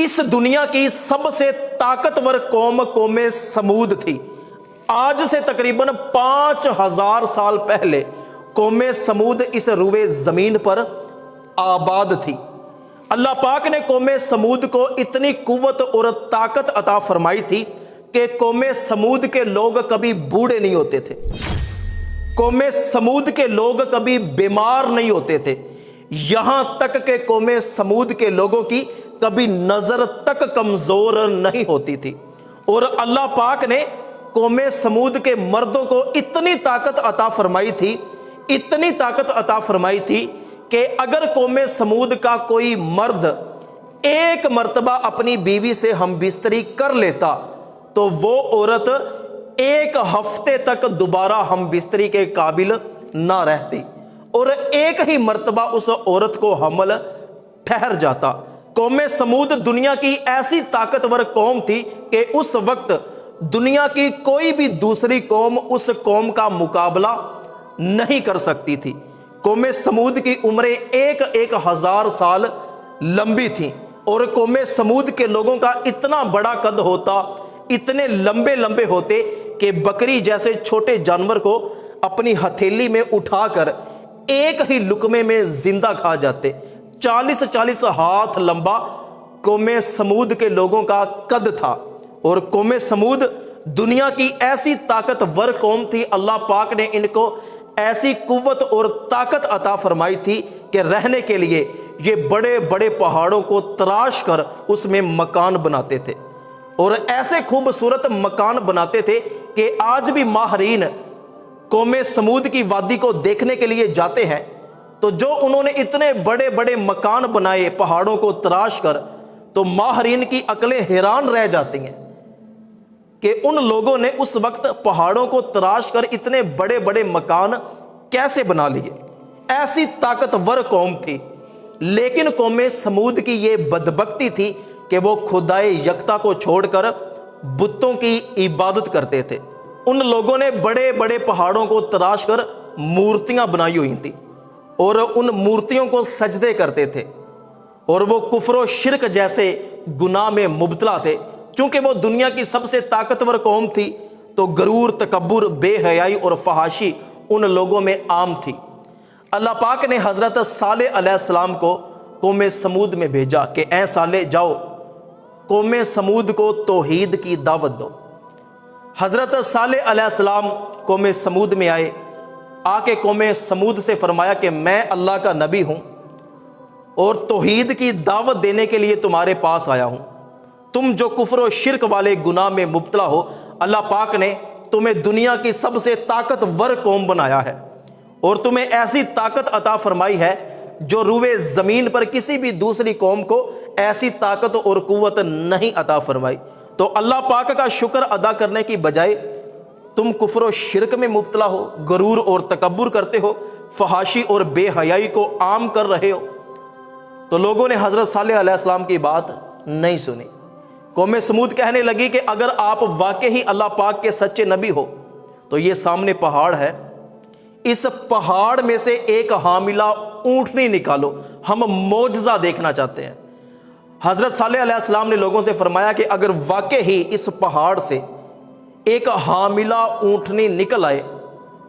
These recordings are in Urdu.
اس دنیا کی سب سے طاقتور قوم قوم سمود تھی۔ آج سے تقریباً 5000 سال پہلے قوم سمود اس روئے زمین پر آباد تھی۔ اللہ پاک نے قوم سمود کو اتنی قوت اور طاقت عطا فرمائی تھی کہ قوم سمود کے لوگ کبھی بوڑھے نہیں ہوتے تھے، قوم سمود کے لوگ کبھی بیمار نہیں ہوتے تھے، یہاں تک کہ قوم سمود کے لوگوں کی کبھی نظر تک کمزور نہیں ہوتی تھی۔ اور اللہ پاک نے قوم سمود کے مردوں کو اتنی طاقت عطا فرمائی تھی، اتنی طاقت عطا فرمائی تھی کہ اگر قوم سمود کا کوئی مرد ایک مرتبہ اپنی بیوی سے ہم بستری کر لیتا تو وہ عورت ایک ہفتے تک دوبارہ ہم بستری کے قابل نہ رہتی، اور ایک ہی مرتبہ اس عورت کو حمل ٹھہر جاتا۔ قوم سمود دنیا کی ایسی طاقتور قوم تھی کہ اس وقت دنیا کی کوئی بھی دوسری قوم اس قوم کا مقابلہ نہیں کر سکتی تھی۔ قوم سمود کی عمریں 1000 سال لمبی تھیں، اور قوم سمود کے لوگوں کا اتنا بڑا قد ہوتا، اتنے لمبے لمبے ہوتے کہ بکری جیسے چھوٹے جانور کو اپنی ہتھیلی میں اٹھا کر ایک ہی لقمے میں زندہ کھا جاتے۔ 40 ہاتھ لمبا قوم سمود کے لوگوں کا قد تھا، اور قوم سمود دنیا کی ایسی طاقتور قوم تھی۔ اللہ پاک نے ان کو ایسی قوت اور طاقت عطا فرمائی تھی کہ رہنے کے لیے یہ بڑے بڑے پہاڑوں کو تراش کر اس میں مکان بناتے تھے، اور ایسے خوبصورت مکان بناتے تھے کہ آج بھی ماہرین قوم سمود کی وادی کو دیکھنے کے لیے جاتے ہیں تو جو انہوں نے اتنے بڑے بڑے مکان بنائے پہاڑوں کو تراش کر، تو ماہرین کی عقلیں حیران رہ جاتی ہیں کہ ان لوگوں نے اس وقت پہاڑوں کو تراش کر اتنے بڑے بڑے مکان کیسے بنا لیے۔ ایسی طاقتور قوم تھی، لیکن قوم سمود کی یہ بدبختی تھی کہ وہ خدائے یکتا کو چھوڑ کر بتوں کی عبادت کرتے تھے۔ ان لوگوں نے بڑے بڑے پہاڑوں کو تراش کر مورتیاں بنائی ہوئی تھیں، اور ان مورتیوں کو سجدے کرتے تھے، اور وہ کفر و شرک جیسے گناہ میں مبتلا تھے۔ چونکہ وہ دنیا کی سب سے طاقتور قوم تھی تو غرور، تکبر، بے حیائی اور فحاشی ان لوگوں میں عام تھی۔ اللہ پاک نے حضرت صالح علیہ السلام کو قوم سمود میں بھیجا کہ اے صالح، جاؤ قوم سمود کو توحید کی دعوت دو۔ حضرت صالح علیہ السلام قوم سمود میں آئے، آ کے قوم سمود سے فرمایا کہ میں اللہ کا نبی ہوں اور توحید کی دعوت دینے کے لیے تمہارے پاس آیا ہوں۔ تم جو کفر و شرک والے گناہ میں مبتلا ہو، اللہ پاک نے تمہیں دنیا کی سب سے طاقتور قوم بنایا ہے، اور تمہیں ایسی طاقت عطا فرمائی ہے جو روئے زمین پر کسی بھی دوسری قوم کو ایسی طاقت اور قوت نہیں عطا فرمائی۔ تو اللہ پاک کا شکر ادا کرنے کی بجائے تم کفر و شرک میں مبتلا ہو، غرور اور تکبر کرتے ہو، فحاشی اور بے حیائی کو عام کر رہے ہو۔ تو لوگوں نے حضرت صالح علیہ السلام کی بات نہیں سنی۔ قوم سمود کہنے لگی کہ اگر آپ واقعی اللہ پاک کے سچے نبی ہو تو یہ سامنے پہاڑ ہے، اس پہاڑ میں سے ایک حاملہ اونٹنی نکالو، ہم معجزہ دیکھنا چاہتے ہیں۔ حضرت صالح علیہ السلام نے لوگوں سے فرمایا کہ اگر واقعی اس پہاڑ سے ایک حاملہ اونٹنی نکل آئے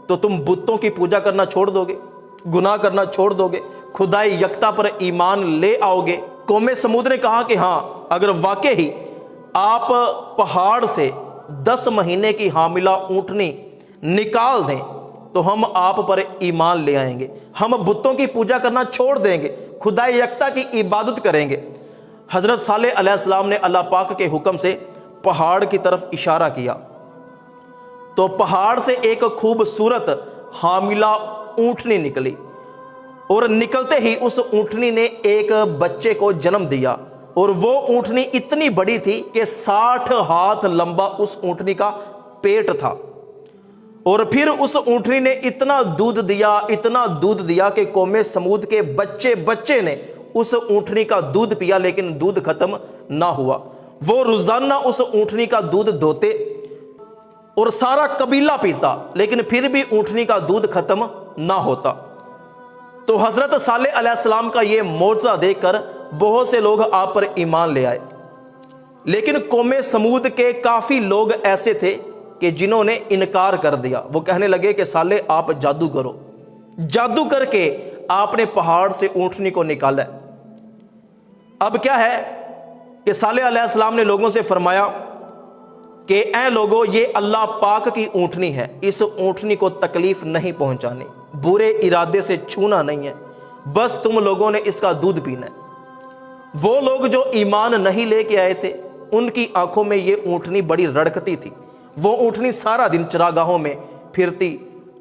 تو تم بتوں کی پوجا کرنا چھوڑ دو گے، گناہ کرنا چھوڑ دو گے، خدائے یکتا پر ایمان لے آؤ گے۔ قوم سمود نے کہا کہ ہاں، اگر واقعی آپ پہاڑ سے 10 مہینے کی حاملہ اونٹنی نکال دیں تو ہم آپ پر ایمان لے آئیں گے، ہم بتوں کی پوجا کرنا چھوڑ دیں گے، خدائے یکتا کی عبادت کریں گے۔ حضرت صالح علیہ السلام نے اللہ پاک کے حکم سے پہاڑ کی طرف اشارہ کیا تو پہاڑ سے ایک خوبصورت حاملہ اونٹنی نکلی، اور نکلتے ہی اس اونٹنی نے ایک بچے کو جنم دیا، اور وہ اونٹنی اتنی بڑی تھی کہ 60 ہاتھ لمبا اس اونٹنی کا پیٹ تھا، اور پھر اس اونٹنی نے اتنا دودھ دیا کہ قوم سمود کے بچے نے اس اونٹنی کا دودھ پیا، لیکن دودھ ختم نہ ہوا۔ وہ روزانہ اس اونٹنی کا دودھ دھوتے اور سارا قبیلہ پیتا، لیکن پھر بھی اونٹنی کا دودھ ختم نہ ہوتا۔ تو حضرت صالح علیہ السلام کا یہ معجزہ دیکھ کر بہت سے لوگ آپ پر ایمان لے آئے۔ لیکن قوم سمود کے کافی لوگ ایسے تھے کہ جنہوں نے انکار کر دیا. وہ کہنے لگے کہ صالح آپ جادو کرو. جادو کر کے آپ نے پہاڑ سے اونٹنی کو نکالا. اب کیا ہے کہ صالح علیہ السلام نے لوگوں سے فرمایا کہ اے لوگو، یہ اللہ پاک کی اونٹنی ہے، اس اونٹنی کو تکلیف نہیں پہنچانی، برے ارادے سے چھونا نہیں ہے، بس تم لوگوں نے اس کا دودھ پینا ہے. وہ لوگ جو ایمان نہیں لے کے آئے تھے ان کی آنکھوں میں یہ اونٹنی بڑی رڑکتی تھی. وہ اونٹنی سارا دن چراگاہوں میں پھرتی،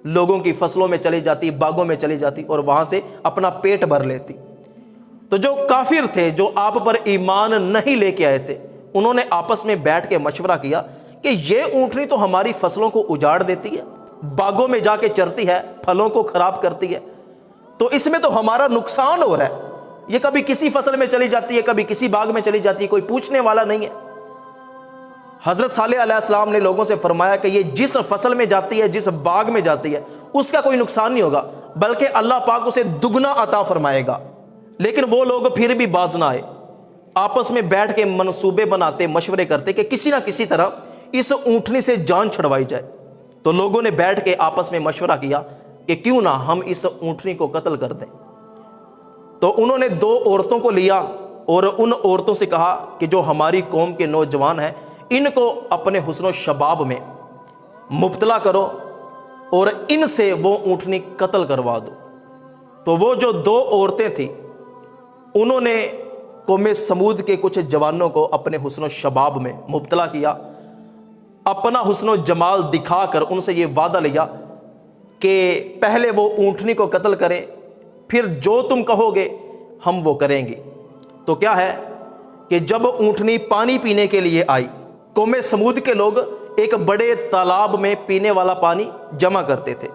لوگوں کی فصلوں میں چلی جاتی، باغوں میں چلی جاتی اور وہاں سے اپنا پیٹ بھر لیتی. تو جو کافر تھے، جو آپ پر ایمان نہیں لے کے آئے تھے، انہوں نے آپس میں بیٹھ کے مشورہ کیا کہ یہ اونٹنی تو ہماری فصلوں کو اجاڑ دیتی ہے، باغوں میں جا کے چرتی ہے، پھلوں کو خراب کرتی ہے، تو اس میں تو ہمارا نقصان ہو رہا ہے. یہ کبھی کسی فصل میں چلی جاتی ہے، کبھی کسی باغ میں چلی جاتی ہے، کوئی پوچھنے والا نہیں ہے. حضرت صالح علیہ السلام نے لوگوں سے فرمایا کہ یہ جس فصل میں جاتی ہے، جس باغ میں جاتی ہے، اس کا کوئی نقصان نہیں ہوگا، بلکہ اللہ پاک اسے دگنا عطا فرمائے گا. لیکن وہ لوگ پھر بھی باز نہ آئے. آپس میں بیٹھ کے منصوبے بناتے، مشورے کرتے کہ کسی نہ کسی طرح اس اونٹنی سے جان چھڑوائی جائے. تو لوگوں نے بیٹھ کے آپس میں مشورہ کیا کہ کیوں نہ ہم اس اونٹنی کو قتل کر دیں. تو انہوں نے 2 عورتوں کو لیا اور ان عورتوں سے کہا کہ جو ہماری قوم کے نوجوان ہیں، ان کو اپنے حسن و شباب میں مبتلا کرو اور ان سے وہ اونٹنی قتل کروا دو. تو وہ جو 2 عورتیں تھیں، انہوں نے قوم سمود کے کچھ جوانوں کو اپنے حسن و شباب میں مبتلا کیا. اپنا حسن و جمال دکھا کر ان سے یہ وعدہ لیا کہ پہلے وہ اونٹنی کو قتل کریں، پھر جو تم کہو گے ہم وہ کریں گے. تو کیا ہے کہ جب اونٹنی پانی پینے کے لیے آئی، قوم سمود کے لوگ ایک بڑے تالاب میں پینے والا پانی جمع کرتے تھے،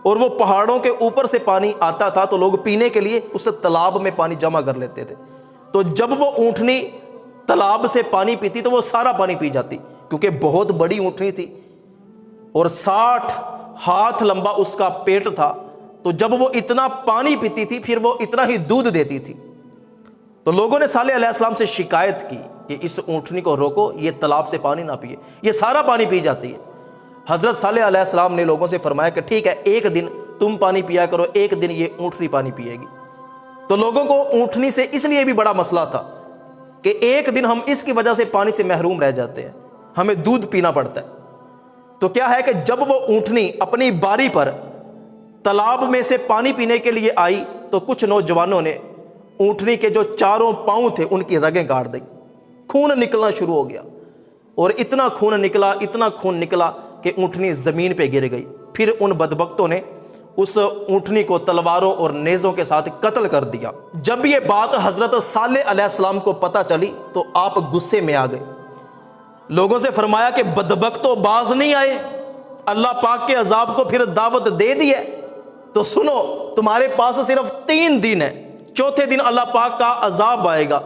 اور وہ پہاڑوں کے اوپر سے پانی آتا تھا تو لوگ پینے کے لیے اس تالاب میں پانی جمع کر لیتے تھے. تو جب وہ اونٹنی تالاب سے پانی پیتی تو وہ سارا پانی پی جاتی، کیونکہ بہت بڑی اونٹنی تھی اور 60 ہاتھ لمبا اس کا پیٹ تھا. تو جب وہ اتنا پانی پیتی تھی پھر وہ اتنا ہی دودھ دیتی تھی. تو لوگوں نے صالح علیہ السلام سے شکایت کی کہ اس اونٹنی کو روکو، یہ تالاب سے پانی نہ پیے، یہ سارا پانی پی جاتی ہے. حضرت صالح علیہ السلام نے لوگوں سے فرمایا کہ ٹھیک ہے، ایک دن تم پانی پیا کرو، ایک دن یہ اونٹنی پانی پیے گی. تو لوگوں کو اونٹنی سے اس لیے بھی بڑا مسئلہ تھا کہ ایک دن ہم اس کی وجہ سے پانی سے محروم رہ جاتے ہیں، ہمیں دودھ پینا پڑتا ہے. تو کیا ہے کہ جب وہ اونٹنی اپنی باری پر تالاب میں سے پانی پینے کے لیے آئی تو کچھ نوجوانوں نے اونٹنی کے جو 4 پاؤں تھے ان کی رگیں کاٹ دی. خون نکلنا شروع ہو گیا اور اتنا خون نکلا کہ اونٹنی زمین پہ گر گئی. پھر ان بدبختوں نے اس اونٹنی کو تلواروں اور نیزوں کے ساتھ قتل کر دیا. جب یہ بات حضرت صالح علیہ السلام کو پتہ چلی تو آپ غصے میں آ گئے. لوگوں سے فرمایا کہ بدبختوں باز نہیں آئے، اللہ پاک کے عذاب کو پھر دعوت دے دی ہے. تو سنو، تمہارے پاس صرف 3 دن ہے، چوتھے دن اللہ پاک کا عذاب آئے گا.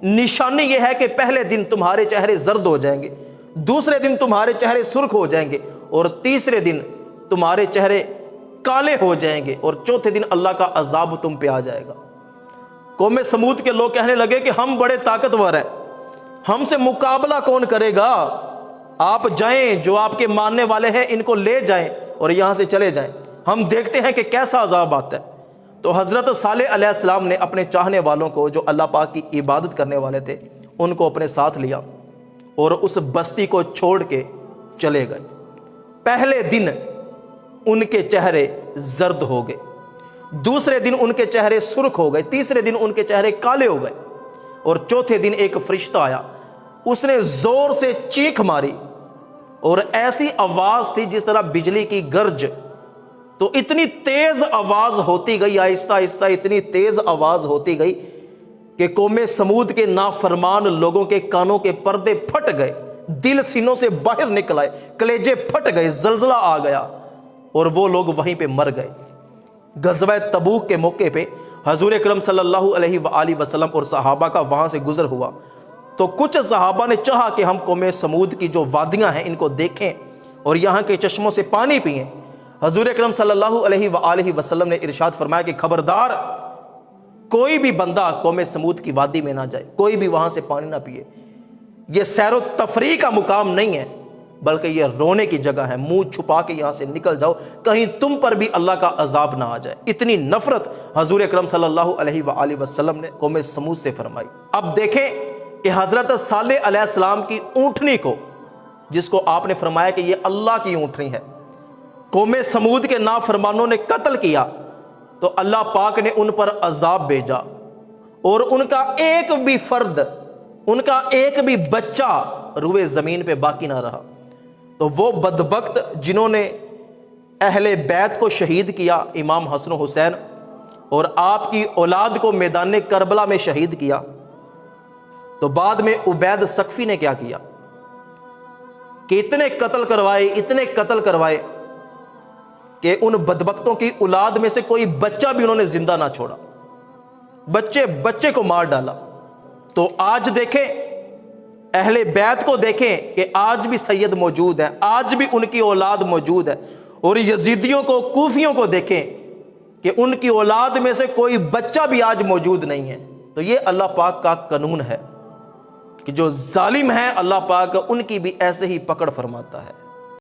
نشانی یہ ہے کہ پہلے دن تمہارے چہرے زرد ہو جائیں گے، دوسرے دن تمہارے چہرے سرخ ہو جائیں گے، اور تیسرے دن تمہارے چہرے کالے ہو جائیں گے، اور چوتھے دن اللہ کا عذاب تم پہ آ جائے گا. قوم سمود کے لوگ کہنے لگے کہ ہم بڑے طاقتور ہیں، ہم سے مقابلہ کون کرے گا؟ آپ جائیں، جو آپ کے ماننے والے ہیں ان کو لے جائیں اور یہاں سے چلے جائیں، ہم دیکھتے ہیں کہ کیسا عذاب آتا ہے. تو حضرت صالح علیہ السلام نے اپنے چاہنے والوں کو، جو اللہ پاک کی عبادت کرنے والے تھے، ان کو اپنے ساتھ لیا اور اس بستی کو چھوڑ کے چلے گئے. پہلے دن ان کے چہرے زرد ہو گئے، دوسرے دن ان کے چہرے سرخ ہو گئے، تیسرے دن ان کے چہرے کالے ہو گئے، اور چوتھے دن ایک فرشتہ آیا. اس نے زور سے چیخ ماری اور ایسی آواز تھی جس طرح بجلی کی گرج. تو اتنی تیز آواز ہوتی گئی، آہستہ آہستہ اتنی تیز آواز ہوتی گئی کہ قوم سمود کے نافرمان لوگوں کے کانوں کے پردے پھٹ گئے، دل سینوں سے باہر نکل آئے، کلیجے پھٹ گئے، زلزلہ آ گیا اور وہ لوگ وہیں پہ مر گئے. غزوہ تبوک کے موقع پہ حضور اکرم صلی اللہ علیہ وآلہ وسلم اور صحابہ کا وہاں سے گزر ہوا تو کچھ صحابہ نے چاہا کہ ہم قوم سمود کی جو وادیاں ہیں ان کو دیکھیں اور یہاں کے چشموں سے پانی پئیں. حضور اکرم صلی اللہ علیہ وآلہ وسلم نے ارشاد فرمایا کہ خبردار، کوئی بھی بندہ قوم سمود کی وادی میں نہ جائے، کوئی بھی وہاں سے پانی نہ پیے. یہ سیر و تفریح کا مقام نہیں ہے، بلکہ یہ رونے کی جگہ ہے۔ منہ چھپا کے یہاں سے نکل جاؤ، کہیں تم پر بھی اللہ کا عذاب نہ آ جائے۔ اتنی نفرت حضور اکرم صلی اللہ علیہ وآلہ وسلم نے قوم سمود سے فرمائی۔ اب دیکھیں کہ حضرت صالح علیہ السلام کی اونٹنی کو، جس کو آپ نے فرمایا کہ یہ اللہ کی اونٹنی ہے، قوم سمود کے نافرمانوں نے قتل کیا، تو اللہ پاک نے ان پر عذاب بھیجا، اور ان کا ایک بھی فرد، ان کا ایک بھی بچہ روئے زمین پہ باقی نہ رہا۔ تو وہ بدبخت جنہوں نے اہل بیت کو شہید کیا، امام حسن و حسین، اور آپ کی اولاد کو میدان کربلا میں شہید کیا، تو بعد میں عبید ثقفی نے کیا کیا کہ اتنے قتل کروائے کہ ان بدبختوں کی اولاد میں سے کوئی بچہ بھی انہوں نے زندہ نہ چھوڑا، بچے کو مار ڈالا۔ تو آج دیکھیں، اہل بیت کو دیکھیں کہ آج بھی سید موجود ہے، آج بھی ان کی اولاد موجود ہے، اور یزیدیوں کو، کوفیوں کو دیکھیں کہ ان کی اولاد میں سے کوئی بچہ بھی آج موجود نہیں ہے۔ تو یہ اللہ پاک کا قانون ہے کہ جو ظالم ہے اللہ پاک ان کی بھی ایسے ہی پکڑ فرماتا ہے۔